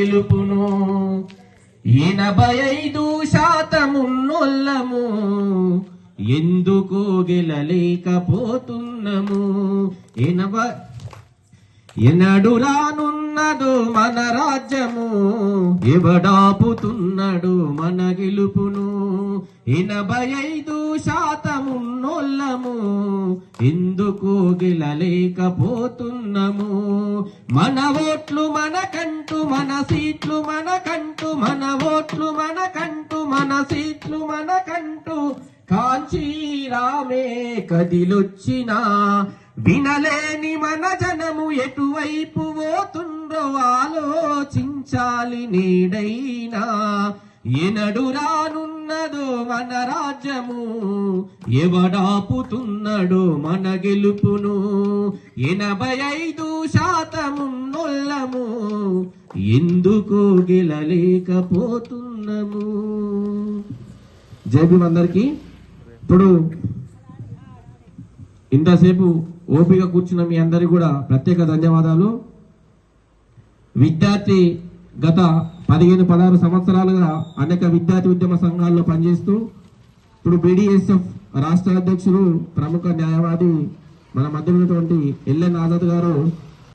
గెలుపును 85% ఉన్నోళ్ళము ఎందుకు గెలలేకపోతున్నాము ఎన్నడు రానున్నదో మన రాజ్యము ఎవడాపుతున్నాడు మన గెలుపును 85% ఉన్నోళ్ళము ఎందుకు గెలలేకపోతున్నాము మన ఓట్లు మనకంటూ మన సీట్లు మనకంటూ మన ఓట్లు మనకంటూ మన సీట్లు మనకంటూ కాంచీ రామే కదిలొచ్చినా వినలేని మన జనము ఎటువైపు పోతుండ్రో ఆలోచించాలి నేడైనా ఎనడు రానున్నదో మన రాజ్యము ఎవడాపుతున్నాడో మన గెలుపును 85% ఉన్నోళ్ళము ఎందుకు గెలలేకపోతున్నాము జై భీమ్ అందరికీ ఇప్పుడు ఇంతసేపు ఓపిక కూర్చున్న మీ అందరికీ కూడా ప్రత్యేక ధన్యవాదాలు విద్యార్థి గత 15-16 సంవత్సరాలుగా అనేక విద్యార్థి ఉద్యమ సంఘాల్లో పనిచేస్తూ ఇప్పుడు BDSF రాష్ట్ర అధ్యక్షులు ప్రముఖ న్యాయవాది మన మధ్య ఉన్నటువంటి ఎల్ఎన్ ఆజాద్ గారు